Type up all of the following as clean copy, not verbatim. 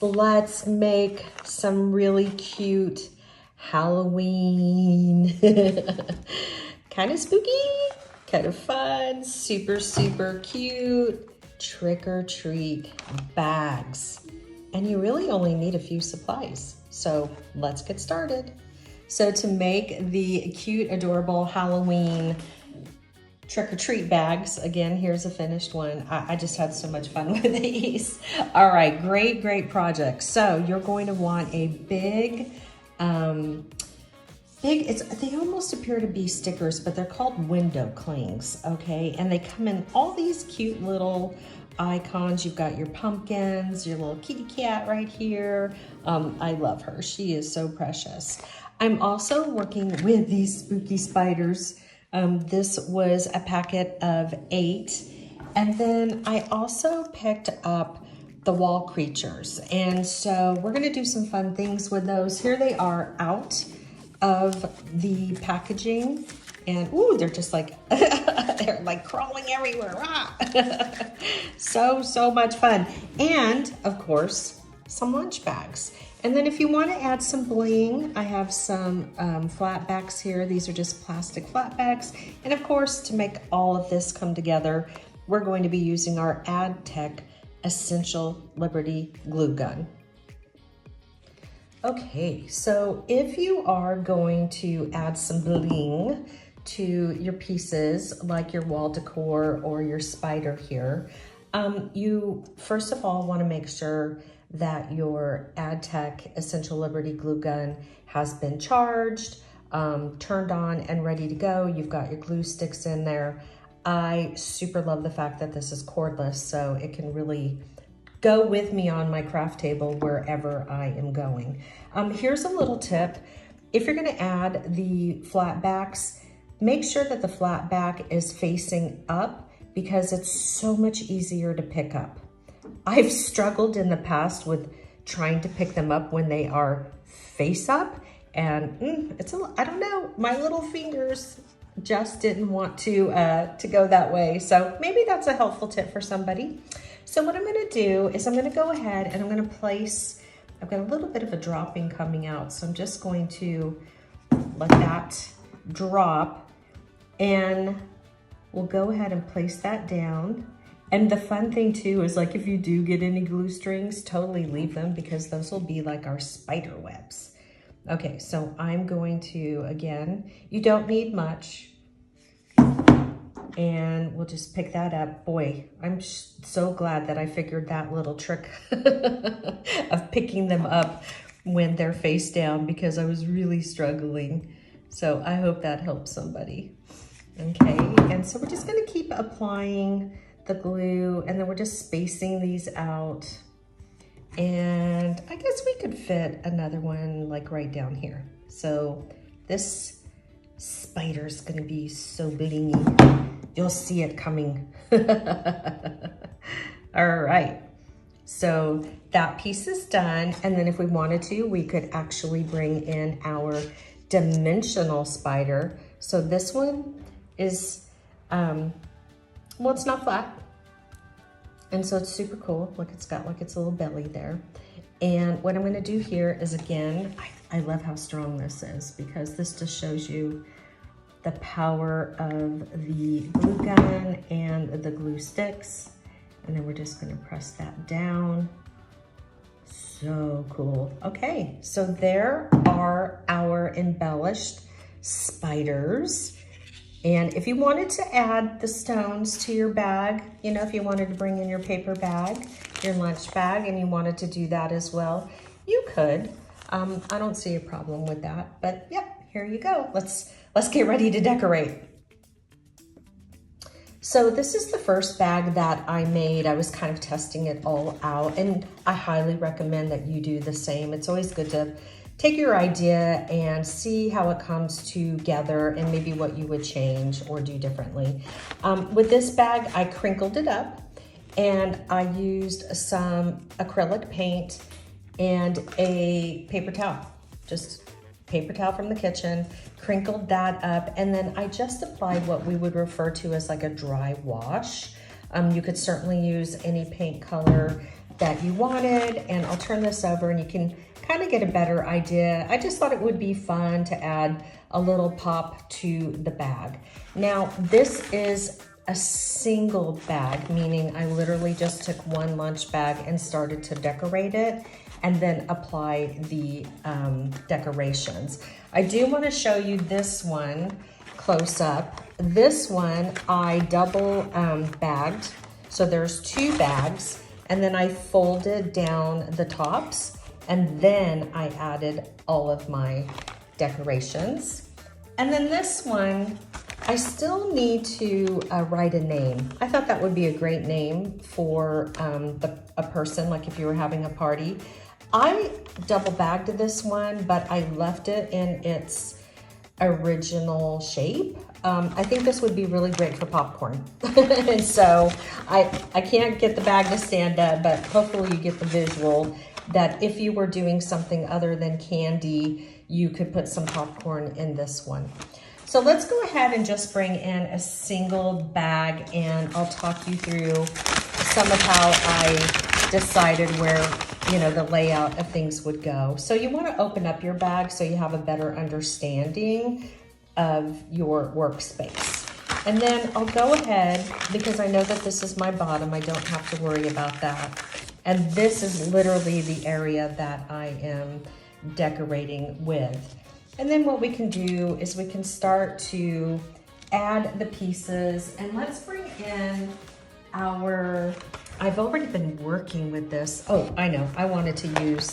Let's make some really cute Halloween, kind of spooky, kind of fun, super, super cute trick-or-treat bags. And you really only need a few supplies. So let's get started. So to make the cute, adorable Halloween trick-or-treat bags, again, here's a finished one. I just had so much fun with these. All right, great project. So you're going to want a big, they almost appear to be stickers, but they're called window clings, okay? And they come in all these cute little icons. You've got your pumpkins, your little kitty cat right here. I love her, she is so precious. I'm also working with these spooky spiders. This was a packet of 8. And then I also picked up the wall creatures. And so we're gonna do some fun things with those. Here they are out of the packaging. And ooh, they're just like, they're like crawling everywhere. Ah. So much fun. And of course, some lunch bags. And then if you want to add some bling, I have some flat backs here. These are just plastic flat backs. And of course, to make all of this come together, we're going to be using our AdTech Essential Liberty glue gun. Okay, so if you are going to add some bling to your pieces, like your wall decor or your spider here, you first of all want to make sure that your AdTech Essential Liberty glue gun has been charged, turned on and ready to go. You've got your glue sticks in there. I super love the fact that this is cordless, so it can really go with me on my craft table wherever I am going. Here's a little tip. If you're gonna add the flat backs, make sure that the flat back is facing up because it's so much easier to pick up. I've struggled in the past with trying to pick them up when they are face up, and I don't know, my little fingers just didn't want to go that way. So maybe that's a helpful tip for somebody. So what I'm gonna do is I'm gonna go ahead and I'm gonna place, I've got a little bit of a dropping coming out, so I'm just going to let that drop, and we'll go ahead and place that down. And the fun thing too is, like, if you do get any glue strings, totally leave them because those will be like our spider webs. Okay, so I'm going to, again, you don't need much. And we'll just pick that up. Boy, I'm so glad that I figured that little trick of picking them up when they're face down because I was really struggling. So I hope that helps somebody. Okay, and so we're just gonna keep applying the glue, and then we're just spacing these out. And I guess we could fit another one like right down here. So this spider's gonna be so blingy. You'll see it coming. All right, so that piece is done. And then if we wanted to, we could actually bring in our dimensional spider. So this one is, well, it's not flat. And so it's super cool. Look, it's got like its little belly there. And what I'm gonna do here is, again, I love how strong this is because this just shows you the power of the glue gun and the glue sticks. And then we're just gonna press that down. So cool. Okay, so there are our embellished spiders. And if you wanted to add the stones to your bag, you know, if you wanted to bring in your paper bag, your lunch bag, and you wanted to do that as well, you could. I don't see a problem with that, but yep, here you go. Let's get ready to decorate. So this is the first bag that I made. I was kind of testing it all out, and I highly recommend that you do the same. It's always good to take your idea and see how it comes together and maybe what you would change or do differently. With this bag, I crinkled it up and I used some acrylic paint and a paper towel, just paper towel from the kitchen, crinkled that up, and then I just applied what we would refer to as like a dry wash. You could certainly use any paint color that you wanted, and I'll turn this over and you can kind of get a better idea. I just thought it would be fun to add a little pop to the bag. Now, this is a single bag, meaning I literally just took one lunch bag and started to decorate it and then apply the decorations. I do want to show you this one close up. This one I double bagged, so there's 2 bags, and then I folded down the tops, and then I added all of my decorations. And then this one, I still need to write a name. I thought that would be a great name for a person, like if you were having a party. I double bagged this one, but I left it in its original shape. I think this would be really great for popcorn. And so I can't get the bag to stand up, but hopefully you get the visual that if you were doing something other than candy, you could put some popcorn in this one. So let's go ahead and just bring in a single bag, and I'll talk you through some of how I decided where, you know, the layout of things would go. So you want to open up your bag so you have a better understanding of your workspace. And then I'll go ahead, because I know that this is my bottom, I don't have to worry about that. And this is literally the area that I am decorating with. And then what we can do is we can start to add the pieces, and let's bring in our, I've already been working with this. Oh, I know, I wanted to use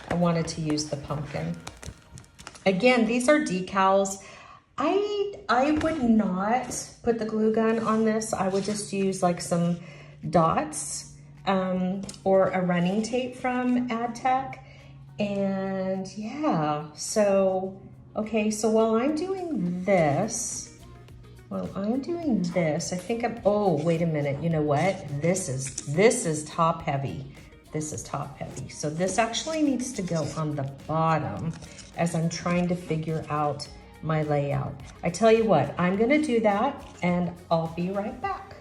the pumpkin. Again, these are decals. I would not put the glue gun on this. I would just use like some dots or a running tape from AdTech. And yeah, so, okay, so while I'm doing this, I think oh, wait a minute, you know what? This is top heavy. This is top heavy. So this actually needs to go on the bottom as I'm trying to figure out my layout. I tell you what, I'm gonna do that and I'll be right back.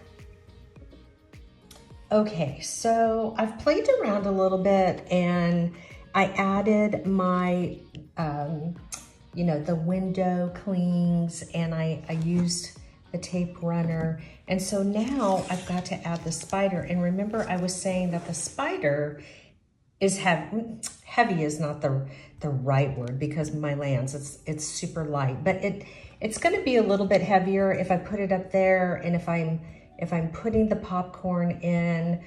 Okay, so I've played around a little bit and I added my, you know, the window clings, and I used the tape runner. And so now I've got to add the spider. And remember, I was saying that the spider is heavy is not the right word, because my lands, it's super light, but it's going to be a little bit heavier if I put it up there. And if I'm putting the popcorn in,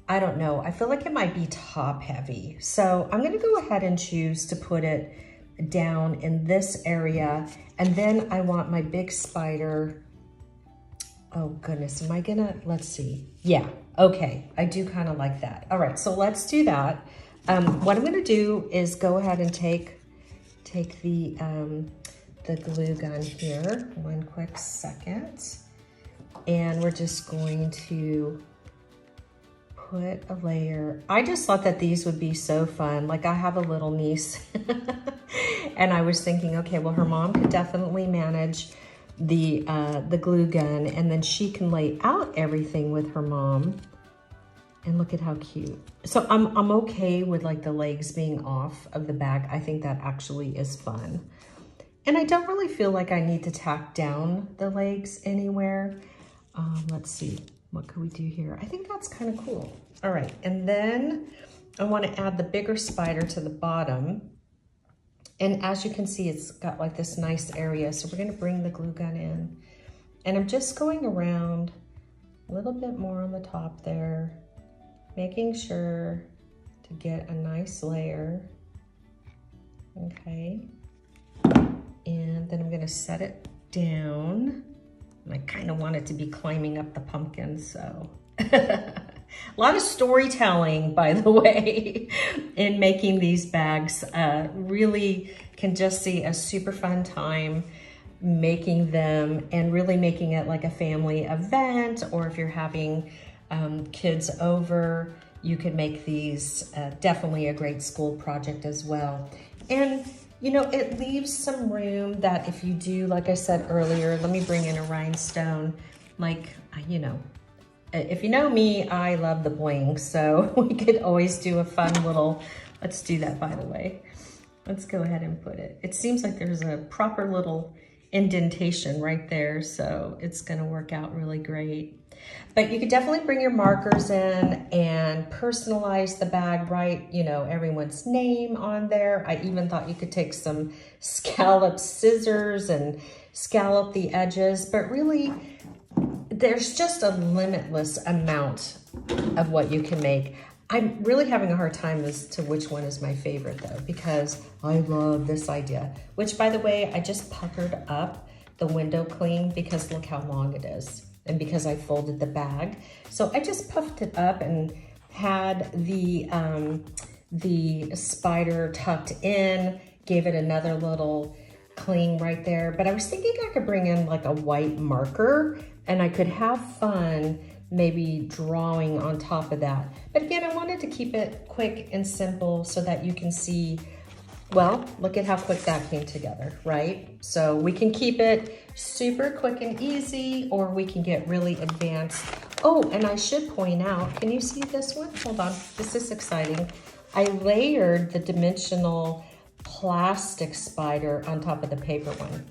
I don't know, I feel like it might be top heavy. So I'm gonna go ahead and choose to put it down in this area. And then I want my big spider. Oh goodness, am I gonna, let's see. Yeah, okay, I do kind of like that. All right, so let's do that. What I'm gonna do is go ahead and take the glue gun here, one quick second. And we're just going to put a layer. I just thought that these would be so fun. Like, I have a little niece and I was thinking, okay, well, her mom could definitely manage the glue gun, and then she can lay out everything with her mom. And look at how cute. So I'm okay with like the legs being off of the bag. I think that actually is fun. And I don't really feel like I need to tack down the legs anywhere. Let's see. What could we do here? I think that's kind of cool. All right, and then I want to add the bigger spider to the bottom. And as you can see, it's got like this nice area. So we're going to bring the glue gun in. And I'm just going around a little bit more on the top there, making sure to get a nice layer. Okay. And then I'm going to set it down. I kind of want it to be climbing up the pumpkin, so. A lot of storytelling, by the way, in making these bags. Really can just see a super fun time making them, and really making it like a family event, or if you're having kids over, you could make these definitely a great school project as well. And you know, it leaves some room that if you do, like I said earlier, let me bring in a rhinestone, like, you know, if you know me, I love the bling, so we could always do a fun little, let's do that by the way. Let's go ahead and put it. It seems like there's a proper little indentation right there, so it's gonna work out really great. But you could definitely bring your markers in and personalize the bag, right? You know, everyone's name on there. I even thought you could take some scallop scissors and scallop the edges, but really there's just a limitless amount of what you can make. I'm really having a hard time as to which one is my favorite though, because I love this idea, which by the way, I just puckered up the window cling because look how long it is. And because I folded the bag. So I just puffed it up and had the spider tucked in, gave it another little cling right there. But I was thinking I could bring in like a white marker and I could have fun maybe drawing on top of that. But again, I wanted to keep it quick and simple so that you can see, well, look at how quick that came together, right? So we can keep it super quick and easy, or we can get really advanced. Oh, and I should point out, can you see this one? Hold on, this is exciting. I layered the dimensional plastic spider on top of the paper one.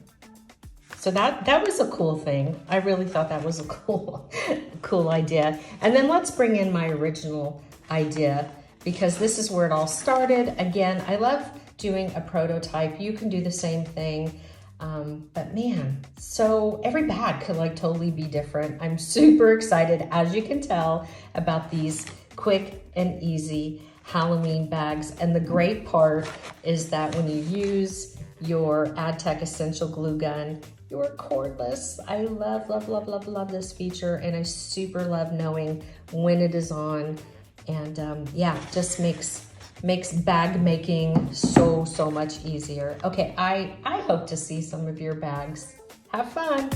So that was a cool thing. I really thought that was a cool idea. And then let's bring in my original idea, because this is where it all started. Again, I love doing a prototype. You can do the same thing. But man, so every bag could like totally be different. I'm super excited, as you can tell, about these quick and easy Halloween bags. And the great part is that when you use your AdTech Essential Glue Gun, you're cordless. I love, love, love, love, love this feature. And I super love knowing when it is on. And yeah, just makes bag making so much easier. Okay, I hope to see some of your bags. Have fun.